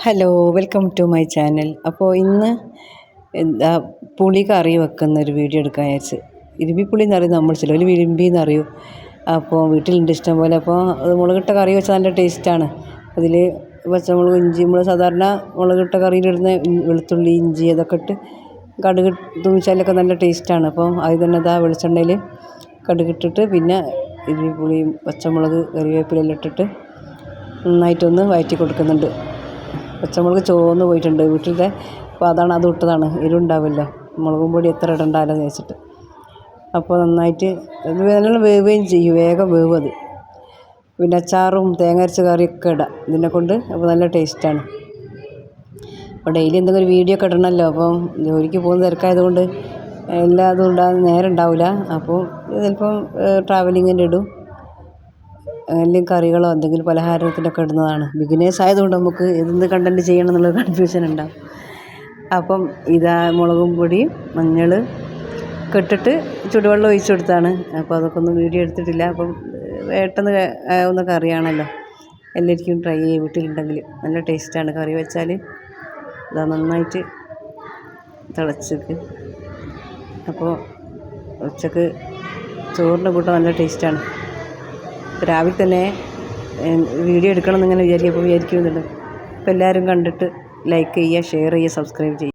Hello, welcome to my channel. അപ്പോൾ ഇന്ന് എന്താ പുളി കറി വെക്കുന്നൊരു വീഡിയോ എടുക്കാൻ വിചാരിച്ച്. ഇരുമ്പിപ്പുളി എന്ന് പറയും നമ്മൾ ചിലർ വിരുമ്പി എന്നറിയും. അപ്പോൾ വീട്ടിലുണ്ട് ഇഷ്ടം പോലെ. അപ്പോൾ അത് മുളകിട്ട കറി വെച്ചാൽ നല്ല ടേസ്റ്റാണ്. അതിൽ പച്ചമുളക്, ഇഞ്ചി, നമ്മൾ സാധാരണ മുളകിട്ട കറിയിലിടുന്ന വെളുത്തുള്ളി, ഇഞ്ചി അതൊക്കെ ഇട്ട് കടുക് തൂമിച്ചാലൊക്കെ നല്ല ടേസ്റ്റാണ്. അപ്പോൾ അത് തന്നെ വെളിച്ചെണ്ണയിൽ കടുകിട്ടിട്ട് പിന്നെ ഇരുമ്പിപ്പുളിയും പച്ചമുളക് കറിവേപ്പിലെല്ലാം ഇട്ടിട്ട് നന്നായിട്ടൊന്ന് വഴറ്റി കൊടുക്കുന്നുണ്ട്. പച്ചമുളക് ചുവന്ന് പോയിട്ടുണ്ട് വീട്ടിലത്തെ. അപ്പോൾ അതാണ് അത് ഇട്ടതാണ്, എരിവുണ്ടാവില്ല. മുളകും പൊടി എത്ര ഇടണ്ടാലോ എന്ന് വെച്ചിട്ട്. അപ്പോൾ നന്നായിട്ട് നല്ല വേവുകയും ചെയ്യും, വേഗം വേവും അത്. പിന്നെ അച്ചാറും തേങ്ങ അരച്ച കറിയൊക്കെ ഇടാം ഇതിനെ കൊണ്ട്. അപ്പോൾ നല്ല ടേസ്റ്റാണ്. അപ്പോൾ ഡെയിലി എന്തെങ്കിലും ഒരു വീഡിയോ ഒക്കെ ഇടണമല്ലോ. അപ്പം ജോലിക്ക് പോകുന്ന തിരക്കായതുകൊണ്ട് എല്ലാ അതും ഇടാൻ നേരം ഉണ്ടാവില്ല. അപ്പോൾ ചിലപ്പം ട്രാവലിങ്ങിൻ്റെ ഇടും, അല്ലെങ്കിൽ കറികളോ എന്തെങ്കിലും പലഹാരത്തിനൊക്കെ ഇടുന്നതാണ്. ബിഗിനേഴ്സ് ആയതുകൊണ്ട് നമുക്ക് എന്ത് കണ്ടൻറ്റ് ചെയ്യണം എന്നുള്ളത് കൺഫ്യൂഷൻ ഉണ്ടാവും. അപ്പം ഇതാ മുളകും പൊടിയും മഞ്ഞൾ ഒക്കെ ഇട്ടിട്ട് ചുടുവെള്ളം ഒഴിച്ച് കൊടുത്താണ്. അപ്പോൾ അതൊക്കെ ഒന്നും വീഡിയോ എടുത്തിട്ടില്ല. അപ്പം പെട്ടെന്ന് ആവുന്ന കറിയാണല്ലോ, എല്ലാവർക്കും ട്രൈ ചെയ്യും വീട്ടിലുണ്ടെങ്കിൽ. നല്ല ടേസ്റ്റാണ് കറി വെച്ചാൽ. ഇതാ നന്നായിട്ട് തിളച്ചിക്ക്. അപ്പോൾ ഉച്ചക്ക് ചോറിൻ്റെ കൂട്ടം നല്ല ടേസ്റ്റാണ്. രാവിലെ തന്നെ വീഡിയോ എടുക്കണം എന്നിങ്ങനെ വിചാരിക്കുന്നുണ്ട്. അപ്പോൾ എല്ലാവരും കണ്ടിട്ട് ലൈക്ക് ചെയ്യുക, ഷെയർ ചെയ്യുക, സബ്സ്ക്രൈബ് ചെയ്യുക.